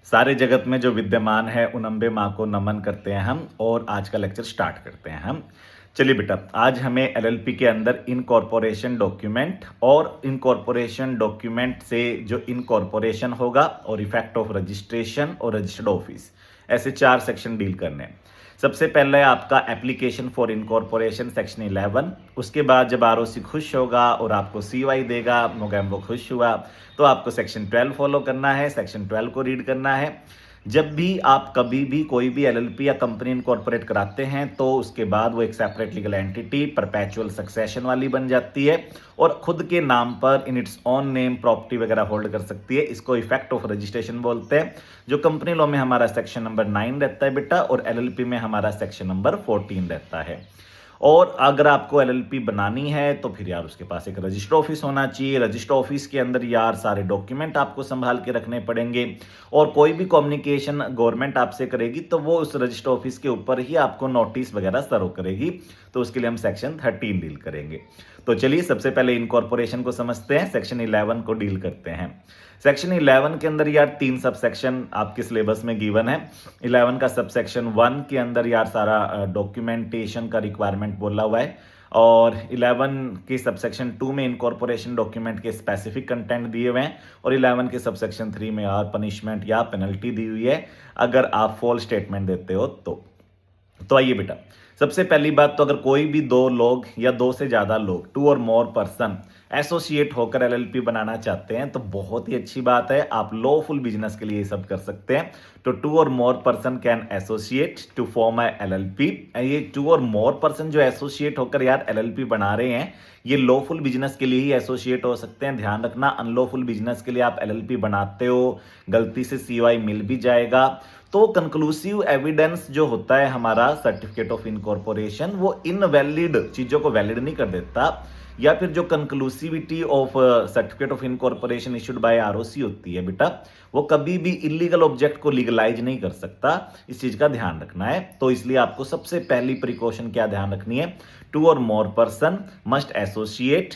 सारे जगत में जो विद्यमान है उन अम्बे माँ को नमन करते हैं हम और आज का लेक्चर स्टार्ट करते हैं हम। चलिए बेटा, आज हमें एलएलपी के अंदर इनकॉर्पोरेशन डॉक्यूमेंट और इनकॉर्पोरेशन डॉक्यूमेंट से जो इनकॉर्पोरेशन होगा और इफेक्ट ऑफ रजिस्ट्रेशन और रजिस्टर्ड ऑफिस, ऐसे 4 सेक्शन डील करने हैं। सबसे पहले आपका एप्लीकेशन फॉर इनकॉर्पोरेशन सेक्शन 11। उसके बाद जब आरओसी खुश होगा और आपको सीवाई देगा, मोगैम्बो खुश हुआ, तो आपको सेक्शन 12 फॉलो करना है, सेक्शन 12 को रीड करना है। जब भी आप कभी भी कोई भी एलएलपी या कंपनी इनकॉर्पोरेट कराते हैं तो उसके बाद वो एक separate legal entity perpetual succession वाली बन जाती है और खुद के नाम पर in its on name property वगैरह होल्ड कर सकती है। इसको इफेक्ट ऑफ रजिस्ट्रेशन बोलते हैं, जो कंपनी लॉ में हमारा सेक्शन नंबर 9 रहता है बेटा, और एलएलपी में हमारा सेक्शन नंबर 14 रहता है। और अगर आपको एलएलपी बनानी है तो फिर यार उसके पास एक रजिस्टर ऑफिस होना चाहिए। रजिस्टर ऑफिस के अंदर यार सारे डॉक्यूमेंट आपको संभाल के रखने पड़ेंगे और कोई भी कम्युनिकेशन गवर्नमेंट आपसे करेगी तो वो उस रजिस्टर ऑफिस के ऊपर ही आपको नोटिस वगैरह सर्व करेगी। तो उसके लिए हम सेक्शन 13 डील करेंगे। तो चलिए सबसे पहले इनकॉर्पोरेशन को समझते हैं, सेक्शन 11 को डील करते हैं। सेक्शन 11 के अंदर यार 3 सब सेक्शन आपके सिलेबस में गिवन है। 11 का सब सेक्शन 1 के अंदर यार सारा डॉक्यूमेंटेशन का रिक्वायरमेंट बोला हुआ है और 11 के सबसेक्शन 2 में इनकॉर्पोरेशन डॉक्यूमेंट के स्पेसिफिक कंटेंट दिए हुए हैं और 11 के सबसेक्शन 3 में यार पनिशमेंट या पेनल्टी दी हुई है अगर आप फॉल्स स्टेटमेंट देते हो तो आइए बेटा, सबसे पहली बात तो अगर कोई भी 2 लोग या 2 से ज्यादा लोग 2 और मोर पर्सन एसोसिएट होकर एलएलपी बनाना चाहते हैं तो बहुत ही अच्छी बात है, आप लॉफुल बिजनेस के लिए ये सब कर सकते हैं। तो 2 or more person can associate to form a LLP. ये 2 और मोर पर्सन जो एसोसिएट होकर यार एलएलपी बना रहे हैं ये लॉफुल बिजनेस के लिए ही एसोसिएट हो सकते हैं। ध्यान रखना, अनलॉफुल बिजनेस के लिए आप एलएलपी बनाते हो, गलती से सीवाई मिल भी जाएगा तो कंक्लूसिव एविडेंस जो होता है हमारा सर्टिफिकेट ऑफ इनकॉर्पोरेशन वो इनवैलिड चीजों को वैलिड नहीं कर देता, या फिर जो conclusivity of certificate of incorporation issued by ROC होती है बेटा, वो कभी भी इलीगल ऑब्जेक्ट को लीगलाइज नहीं कर सकता। इस चीज का ध्यान रखना है। तो इसलिए आपको सबसे पहली प्रिकॉशन क्या ध्यान रखनी है, 2 or more person must associate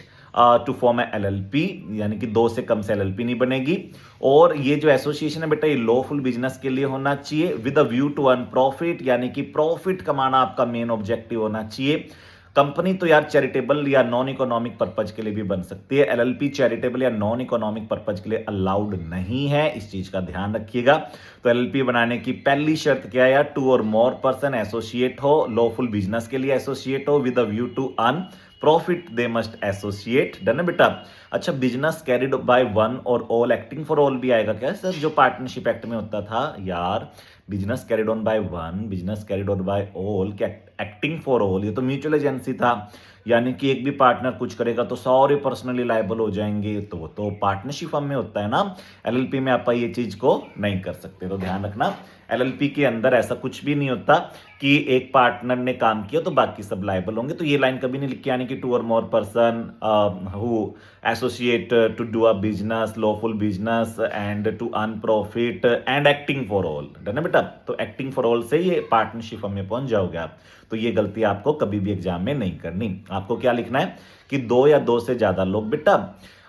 to form LLP, यानी कि 2 से कम से एलएलपी नहीं बनेगी। और ये जो एसोसिएशन है बेटा ये लॉफुल बिजनेस के लिए होना चाहिए with a view to earn profit, यानी कि प्रॉफिट कमाना आपका मेन ऑब्जेक्टिव होना चाहिए। कंपनी तो यार चैरिटेबल या नॉन इकोनॉमिक पर्पज के लिए भी बन सकती है, एलएलपी चैरिटेबल या नॉन इकोनॉमिक पर्पज के लिए अलाउड नहीं है, इस चीज का ध्यान रखिएगा। तो एलएलपी बनाने की पहली शर्त क्या है यार, 2 और मोर पर्सन एसोसिएट हो, लॉफुल बिजनेस के लिए एसोसिएट हो with a view to earn profit, they must associate. Done है बेटा। अच्छा, business carried by one or all, acting for all भी आएगा क्या सर, जो पार्टनरशिप एक्ट में होता था यार, business carried on by one, business carried on by all, क्या एक्टिंग फॉर ऑल, ये तो म्यूचुअल एजेंसी था, यानी कि एक भी पार्टनर कुछ करेगा तो सारे पर्सनली लायबल हो जाएंगे, तो वो तो पार्टनरशिप फर्म में होता है ना, एलएलपी में आप ये चीज को नहीं कर सकते। तो ध्यान रखना, एलएलपी के अंदर ऐसा कुछ भी नहीं होता कि एक पार्टनर ने काम किया तो बाकी सब लायबल होंगे, तो ये लाइन कभी नहीं लिखी, यानी कि 2 or more person who associate to do a business, lawful business and to earn profit and acting for all. Done है बेटा। तो एक्टिंग फॉर ऑल से ये पार्टनरशिप में पहुंच जाओगे आप, तो ये गलती आपको कभी भी एग्जाम में नहीं करनी। आपको क्या लिखना है कि 2 या 2 से ज्यादा लोग बेटा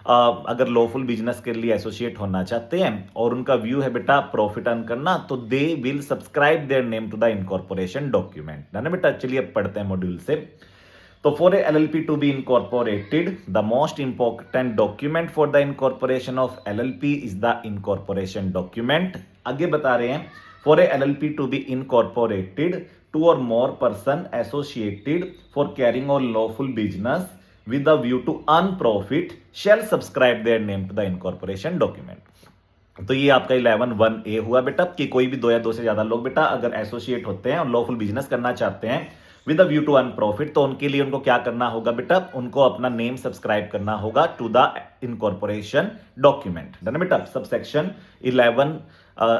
अगर लॉफुल बिजनेस के लिए एसोसिएट होना चाहते हैं और उनका व्यू है बेटा प्रॉफिट अर्न करना, तो they will subscribe their name to the incorporation document. ना बेटा, चलिए अब पढ़ते हैं मॉड्यूल से। तो for a LLP to be incorporated, the most important document for the incorporation of LLP is the incorporation document. आगे बता रहे हैं, for a LLP to be incorporated, 2 or more person associated for carrying on lawful business with a view to earn profit shall subscribe their name to the incorporation document। तो ये आपका 11(1)(a) हुआ बेटा कि कोई भी 2 या 2 से ज्यादा लोग बेटा अगर एसोसिएट होते हैं और लॉफुल बिजनेस करना चाहते हैं with a view to earn profit, तो उनके लिए उनको क्या करना होगा बेटा, उनको अपना नेम सब्सक्राइब करना होगा to the incorporation document. Done बेटा। सबसेक्शन 11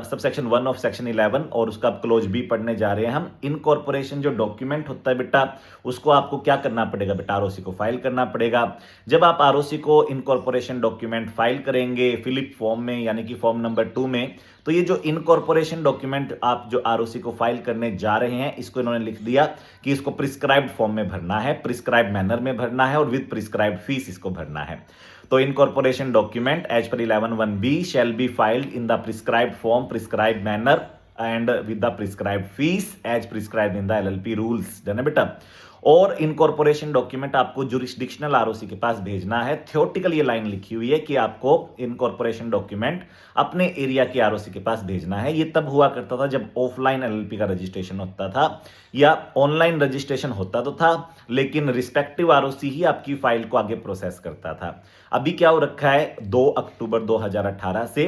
सबसेक्शन 1 ऑफ सेक्शन 11 और उसका क्लोज बी पढ़ने जा रहे हैं हम। इनकॉर्पोरेशन जो डॉक्यूमेंट होता है बेटा उसको आपको क्या करना पड़ेगा बेटा, आरओसी को फाइल करना पड़ेगा। जब आप आरओसी को इनकॉर्पोरेशन डॉक्यूमेंट फाइल करेंगे फिलिप फॉर्म में, यानी कि फॉर्म नंबर 2 में, तो ये जो इनकॉर्पोरेशन डॉक्यूमेंट आप जो आरओसी को फाइल करने जा रहे हैं इसको इन्होंने लिख दिया कि इसको प्रिस्क्राइब्ड फॉर्म में भरना है, प्रिस्क्राइब्ड मैनर में भरना है और विद प्रिस्क्राइब्ड फीस इसको भरना है। तो incorporation document as per 11(1)(b shall be filed in the prescribed form, prescribed manner and with the prescribed fees as prescribed in the LLP rules। Done है बेटा। और इनकॉर्पोरेशन डॉक्यूमेंट आपको jurisdictional ROC के पास भेजना है। थ्योरेटिकल ये line लिखी हुई है कि आपको इनकॉर्पोरेशन डॉक्यूमेंट अपने एरिया के आरओसी के पास भेजना है। ये तब हुआ करता था जब ऑफलाइन एलएलपी का रजिस्ट्रेशन होता था या ऑनलाइन रजिस्ट्रेशन होता तो था, लेकिन रिस्पेक्टिव आरओसी ही आपकी फाइल को आगे प्रोसेस करता था। अभी क्या हो रखा है, 2 अक्टूबर 2018 से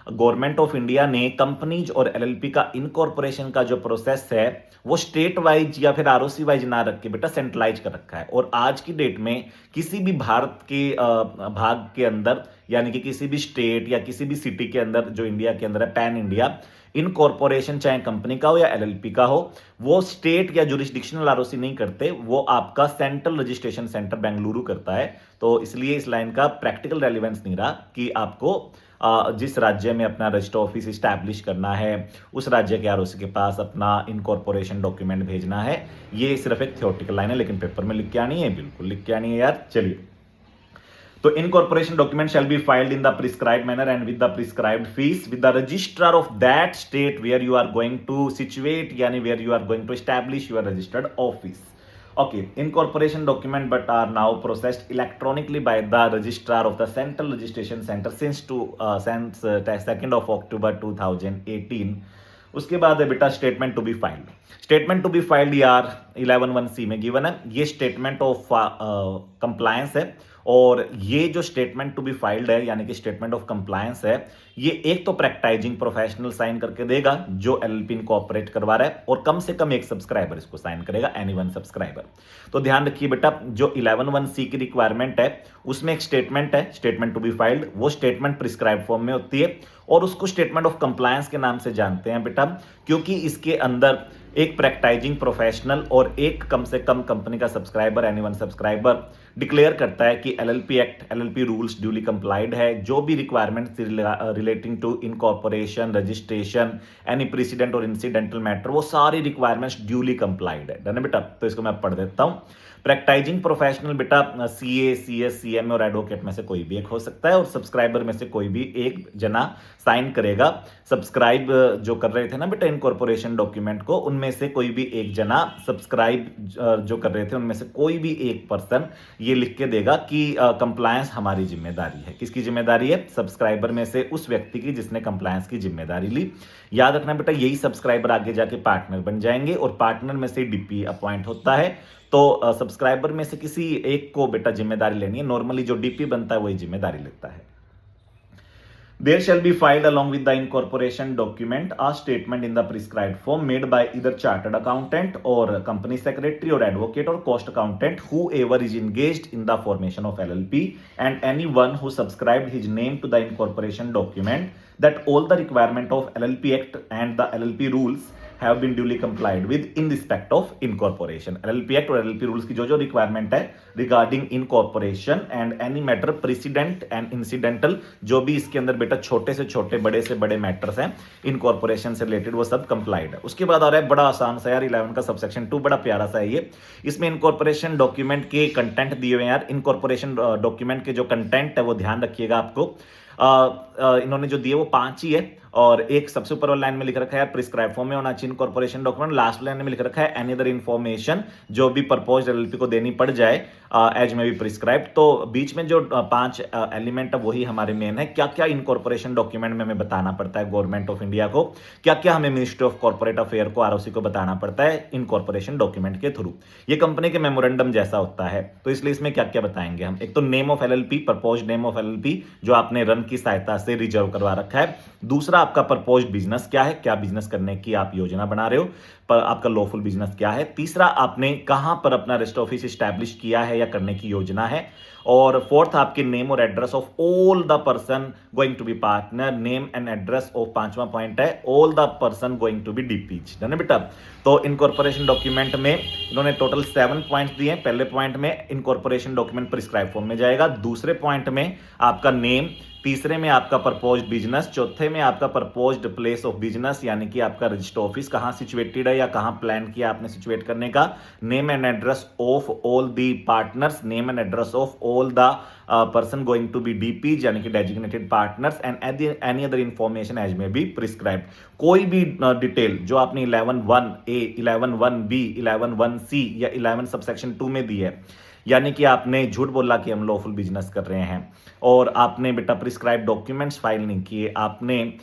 गवर्नमेंट ऑफ इंडिया ने कंपनीज और एलएलपी का इनकॉर्पोरेशन का जो प्रोसेस है वो स्टेट वाइज या फिर आरओसी वाइज ना रख के बेटा सेंट्रलाइज कर रखा है। और आज की डेट में किसी भी भारत के भाग के अंदर, यानी कि किसी भी स्टेट या किसी भी सिटी के अंदर जो इंडिया के अंदर है, पैन इंडिया इनकॉर्पोरेशन चाहे कंपनी का हो या एलएलपी का हो, वो स्टेट या जुरिस्डिक्शनल आरओसी नहीं करते, वो आपका सेंट्रल रजिस्ट्रेशन सेंटर बेंगलुरु करता है। तो इसलिए इस लाइन का प्रैक्टिकल रेलिवेंस नहीं रहा कि आपको जिस राज्य में अपना रजिस्टर ऑफिस इस्टेब्लिश करना है उस राज्य के आरओसी के पास अपना इनकॉर्पोरेशन डॉक्यूमेंट भेजना है। ये सिर्फ एक थ्योरेटिकल लाइन है, लेकिन पेपर में लिख के आनी है, बिल्कुल लिख के आनी है यार। चलिए, तो incorporation document shall be filed in the prescribed manner and with the prescribed fees with the registrar of that state where you are going to situate, यानी where you are going to establish your registered office. Okay, incorporation document but are now processed electronically by the registrar of the Central Registration Center since 2nd of October 2018। उसके बाद है बेटा statement to be filed. Statement to be filed यार 11(1)(c) में given है। ये statement of compliance है, और ये जो स्टेटमेंट टू बी फाइल्ड है यानी कि स्टेटमेंट ऑफ कंप्लायंस है, ये एक तो प्रैक्टाइजिंग प्रोफेशनल साइन करके देगा जो एलएलपी इनकॉर्पोरेट करवा रहा है, और कम से कम एक सब्सक्राइबर इसको साइन करेगा, एनी वन सब्सक्राइबर। तो ध्यान रखिए बेटा, जो 11(1)(c) की रिक्वायरमेंट है उसमें एक स्टेटमेंट है, स्टेटमेंट टू बी फाइल्ड। वो स्टेटमेंट प्रिस्क्राइब फॉर्म में होती है और उसको स्टेटमेंट ऑफ कंप्लायंस के नाम से जानते हैं बेटा, क्योंकि इसके अंदर एक प्रैक्टाइजिंग प्रोफेशनल और एक कम से कम कंपनी का subscriber, any one subscriber declare करता है कि LLP act, LLP rules duly complied है। जो भी requirements relating to incorporation, registration, any precedent और इंसिडेंटल मैटर, वो सारी रिक्वायरमेंट्स ड्यूली कंप्लाइड है। डन है बेटा। तो इसको मैं पढ़ देता हूं। प्रैक्टाइजिंग प्रोफेशनल बेटा सीए, सीएस, सीएम और एडवोकेट में से कोई भी एक हो सकता है, और सब्सक्राइबर में से कोई भी एक जना साइन करेगा। सब्सक्राइब जो कर रहे थे ना बेटा इनकॉर्पोरेशन डॉक्यूमेंट को, उनमें से कोई भी एक जना सब्सक्राइब जो कर रहे थे उनमें से कोई भी एक पर्सन ये लिख के देगा कि कंप्लायंस हमारी जिम्मेदारी है। किसकी जिम्मेदारी है? सब्सक्राइबर में से उस व्यक्ति की जिसने कंप्लायंस की जिम्मेदारी ली। याद रखना बेटा, यही सब्सक्राइबर आगे जाके पार्टनर बन जाएंगे, और पार्टनर में से डीपी अपॉइंट होता है। तो सब्सक्राइबर में से किसी एक को बेटा जिम्मेदारी लेनी है। नॉर्मली जो डीपी बनता है वही जिम्मेदारी लेता है। There shall be filed along with the incorporation document a statement in the prescribed form made by either chartered accountant or company secretary or advocate or cost accountant, whoever is engaged in the formation of LLP, and anyone who subscribed his name to the incorporation document, that all the requirement of LLP Act and the LLP rules have been duly complied with in respect of incorporation। LLP Act और LLP rules की जो requirement है regarding incorporation and any matter president and incidental, जो भी इसके अंदर बेटा छोटे से छोटे, बड़े से बड़े मैटर्स हैं इनकॉर्पोरेशन से रिलेटेड, वो सब कंप्लाइड है। उसके बाद आ रहा है बड़ा आसान सा यार 11 का सबसेक्शन 2, बड़ा प्यारा सा है ये। इसमें इनकॉर्पोरेशन डॉक्यूमेंट के कंटेंट दिए हुए हैं यार। इनकॉर्पोरेशन डॉक्यूमेंट के जो कंटेंट है वो ध्यान रखिएगा आपको। इन्होंने जो दिए वो 5 ही है, और एक सबसे ऊपर वाली लाइन में लिख रखा है प्रिस्क्राइब फॉर्म में होना चाहिए इनकॉर्पोरेशन डॉक्यूमेंट। लास्ट लाइन में लिख रखा है एनी अदर इन्फॉर्मेशन जो भी प्रपोज्ड एलएलपी को देनी पड़ जाए एज में बी प्रिस्क्राइब। तो बीच में जो 5 एलिमेंट है वही हमारे मेन है। क्या क्या इनकॉर्पोरेशन डॉक्यूमेंट में हमें बताना पड़ता है गवर्नमेंट ऑफ इंडिया को, क्या क्या हमें मिनिस्ट्री ऑफ कॉर्पोरेट अफेयर को, आरओसी को बताना पड़ता है इनकॉर्पोरेशन डॉक्यूमेंट के थ्रू। ये कंपनी के मेमोरेंडम जैसा होता है, तो इसलिए इसमें क्या क्या बताएंगे हम। एक तो name of LLP, proposed name of LLP जो आपने रन की सहायता से रिजर्व करवा रखा है। दूसरा आपका प्रपोज्ड बिजनेस क्या है, क्या बिजनेस करने की आप योजना बना रहे हो, पर आपका लॉफुल बिजनेस क्या है। तीसरा आपने कहां पर अपना रजिस्टर ऑफिस एस्टैब्लिश किया है या करने की योजना है। और फोर्थ आपके नेम और address of all the person going to be partner, name and address of 5वां पॉइंट है all the person going to be DPs. Done है बेटा। तो इनकॉर्पोरेशन डॉक्यूमेंट में इन्होंने टोटल 7 पॉइंट्स दिए। पहले पॉइंट में इनकॉर्पोरेशन डॉक्यूमेंट प्रिस्क्राइब फॉर्म में जाएगा, दूसरे पॉइंट में आपका नेम, तीसरे में आपका प्रपोज्ड बिजनेस, चौथे में आपका प्रपोज्ड प्लेस ऑफ बिजनेस यानी कि आपका रजिस्टर ऑफिस कहां सिचुएटेड है या कहां प्लान किया आपने सिचुएट करने का, name and address of all the partners, name and address of all the person going to be DPs यानी कि designated partners and any other information as may be prescribed. कोई भी डिटेल जो आपने 11(1)A, 11(1)B, 11(1)C या 11 subsection 2 में दी है, यानी कि आपने झूठ बोला कि हम लॉफुल बिजनेस कर रहे हैं और आपने बेटा प्रिस्क्राइब डॉक्यूमेंट्स फाइल नहीं किए, आपने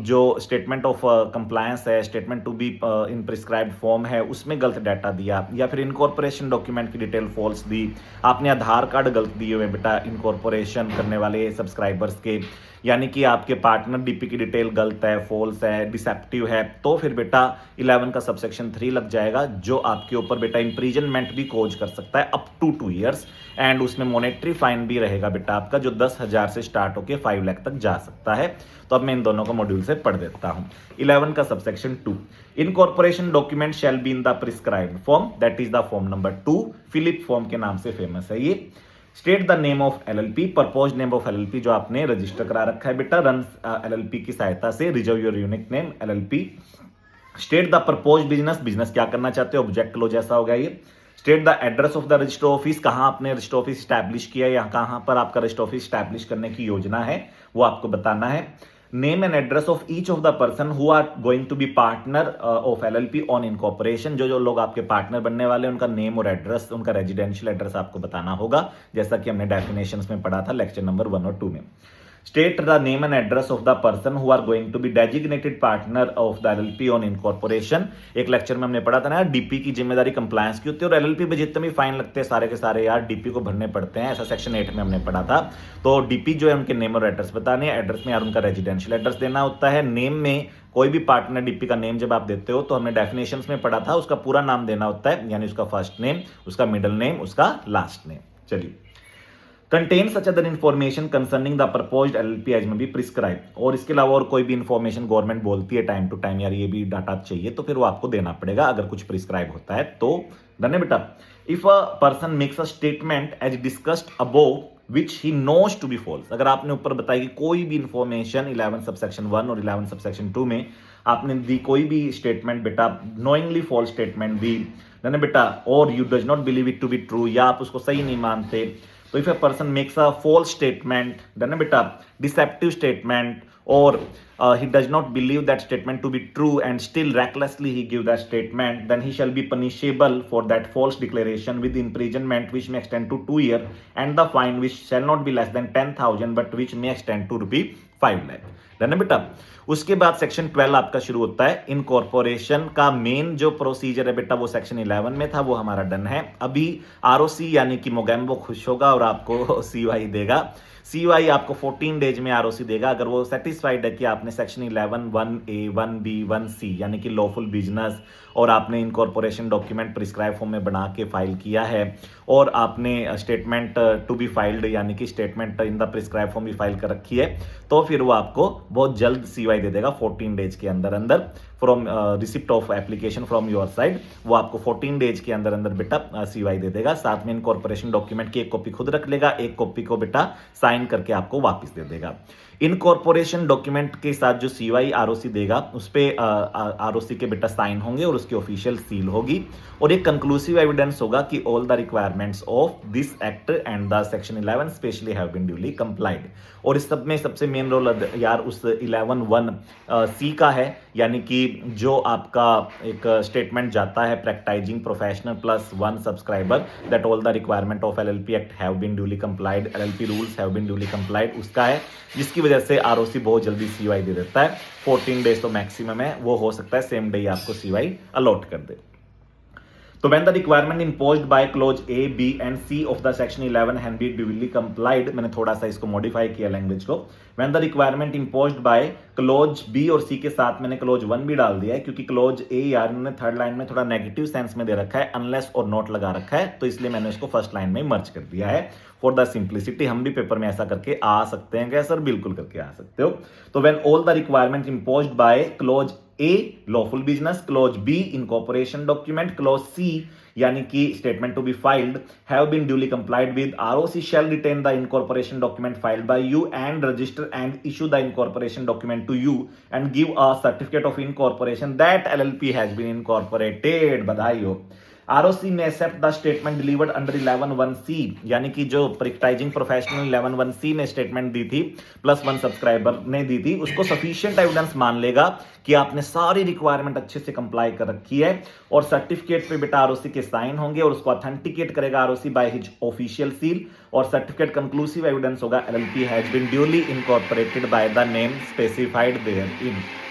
जो स्टेटमेंट ऑफ कंप्लायंस है, statement to be in prescribed form है, उसमें गलत डाटा दिया, या फिर इनकॉर्पोरेशन डॉक्यूमेंट की डिटेल फॉल्स दी, आपने आधार कार्ड गलत दिए हुए बेटा इनकॉर्पोरेशन करने वाले सब्सक्राइबर्स के, यानी कि आपके पार्टनर डीपी की डिटेल गलत है, फॉल्स है, डिसेप्टिव है, तो फिर बेटा 11 का सबसेक्शन 3 लग जाएगा, जो आपके ऊपर बेटा इंप्रीजनमेंट भी कोज कर सकता है अप टू 2 ईयर्स, एंड उसमें मॉनेटरी फाइन भी रहेगा बेटा आपका, जो 10,000 से स्टार्ट होकर 5 लाख तक जा सकता है। तो अब मैं इन दोनों को मॉड्यूल से पढ़ देता हूं। 11 का subsection 2, incorporation document shall be in the prescribed form, that is the form number 2, FiLLiP form के नाम से फेमस है ये। State the name of LLP, propose name of LLP जो आपने रजिस्टर करा रखा है बेटा रन LLP की सहायता से, reserve your unique name LLP। State the propose business, business क्या करना चाहते हो, ऑब्जेक्ट लो जैसा होगा ये। State the address of the register office, कहां आपने रजिस्टर ऑफिस स्टैब्लिश किया है या कहां पर आपका रजिस्टर ऑफिस स्टैब्लिश करने की योजना है, वो आपको बताना है। Name and address of each of the person who are going to be partner of LLP on incorporation, जो जो लोग आपके पार्टनर बनने वाले हैं उनका नेम और एड्रेस, उनका रेजिडेंशियल एड्रेस आपको बताना होगा, जैसा कि हमने डेफिनेशंस में पढ़ा था लेक्चर नंबर 1 और 2 में। State the name and address of the person who are going to be designated partner of the LLP on incorporation. एक लेक्चर में हमने पढ़ा था ना, डीपी की जिम्मेदारी कंप्लायंस की होती है और LLP पे जितने भी फाइन लगते हैं सारे के सारे यार डीपी को भरने पड़ते हैं, ऐसा सेक्शन 8 में हमने पढ़ा था। तो डीपी जो है उनके नेम और एड्रेस बताने, एड्रेस में यार उनका रेजिडेंशियल एड्रेस देना होता है। नेम में कोई भी पार्टनर डीपी का नेम जब आप देते हो तो हमने डेफिनेशंस में पढ़ा था, उसका पूरा नाम देना होता है, यानी उसका फर्स्ट नेम, उसका मिडिल नेम, उसका लास्ट नेम। चलिए, contain such other information concerning the proposed LLP as में भी प्रिस्क्राइब, और इसके अलावा और कोई भी इन्फॉर्मेशन गवर्नमेंट बोलती है टाइम टू टाइम यार ये भी डाटा चाहिए, तो फिर वो आपको देना पड़ेगा अगर कुछ प्रिस्क्राइब होता है तो। डन है बेटा। If a person makes a statement as discussed above which he knows to be false, अगर आपने ऊपर बताया कि कोई भी इंफॉर्मेशन 11 सबसेक्शन 1 और 11 सबसेक्शन 2 में आपने दी कोई भी स्टेटमेंट बेटा नोइंगली फॉल्स स्टेटमेंट दी, डन है बेटा, और you does not believe it to be true, या आप उसको सही नहीं मानते, तो if a person makes a false statement, done है बेटा, deceptive statement, or he does not believe that statement to be true and still recklessly he give that statement, then he shall be punishable for that false declaration with imprisonment which may extend to 2 years and the fine which shall not be less than 10,000 but which may extend to rupee 5 lakh. Done है बेटा। उसके बाद section 12 आपका शुरू होता है। Incorporation का main जो प्रोसीजर है बेटा वो सेक्शन 11 में था, वो हमारा डन है। अभी ROC यानी कि मोगेम्बो खुश होगा और आपको CY देगा। CY आपको 14 डेज में ROC देगा अगर वो सेटिस्फाइड है कि आपने सेक्शन 11 1A 1B 1C यानी कि लॉफुल बिजनेस और आपने इनकॉर्पोरेशन डॉक्यूमेंट प्रिस्क्राइब फॉर्म में बना के फाइल किया है और आपने स्टेटमेंट टू बी फाइल्ड यानी कि statement in the prescribe form भी फाइल कर रखी है, तो फिर वो आपको बहुत जल्द CY दे देगा 14 डेज के अंदर अंदर from receipt of application from your side. वो आपको 14 डेज के अंदर अंदर बेटा CY दे देगा। साथ में इनकॉर्पोरेशन डॉक्यूमेंट की एक कॉपी खुद रख लेगा, एक कॉपी को बेटा साइन करके आपको वापस दे देगा। इनकॉर्पोरेशन डॉक्यूमेंट के साथ जो CY ROC देगा उस पे ROC के बेटा साइन होंगे और उसकी ऑफिशियल सील होगी और एक कंक्लूसिव एविडेंस होगा कि all the requirements of this act and the section 11 specially have been duly complied. और इस सब में सबसे मेन रोल यार उस 11(1)C का है, यानी कि जो आपका एक स्टेटमेंट जाता है practising professional plus 1 subscriber that all the requirement of LLP act have been duly complied, LLP rules have been duly complied, उसका है, जिसकी वजह से ROC बहुत जल्दी CY दे देता है। 14 डेज तो मैक्सिमम है, वो हो सकता है सेम डे आपको CY अलॉट कर दे। तो when the requirement imposed by clause A, B and C of the section 11 can be duly complied, मैंने थोड़ा सा इसको मॉडिफाई किया लैंग्वेज को। when the requirement imposed by clause B और C के साथ मैंने clause 1 भी डाल दिया है क्योंकि clause A यार इन्होंने थर्ड लाइन में थोड़ा नेगेटिव सेंस में दे रखा है, unless और not लगा रखा है, तो इसलिए मैंने इसको फर्स्ट लाइन में मर्ज कर दिया है फॉर द सिंप्लिसिटी। हम भी पेपर में ऐसा करके आ सकते हैं क्या सर? बिल्कुल करके आ सकते हो। तो when all the requirement imposed by clause A lawful business, clause B incorporation document, clause C यानी कि statement to be filed have been duly complied with, ROC shall retain the incorporation document filed by you and register and issue the incorporation document to you and give a certificate of incorporation that LLP has been incorporated। बधाई हो। ROC में except the statement delivered under 11(1)(c), यानी कि जो प्रिक्टाइजिंग professional 11(1)(c) ने statement दी थी, +1 subscriber ने दी थी, उसको सफिशिएंट एविडेंस मान लेगा कि आपने सारी रिक्वायरमेंट अच्छे से कंप्लाई कर रखी है, और सर्टिफिकेट पे बेटा आरओसी के साइन होंगे और उसको ऑथेंटिकेट करेगा ROC by his official seal, और सर्टिफिकेट कंक्लूसिव एविडेंस होगा LLP has been duly incorporated by the name specified there in.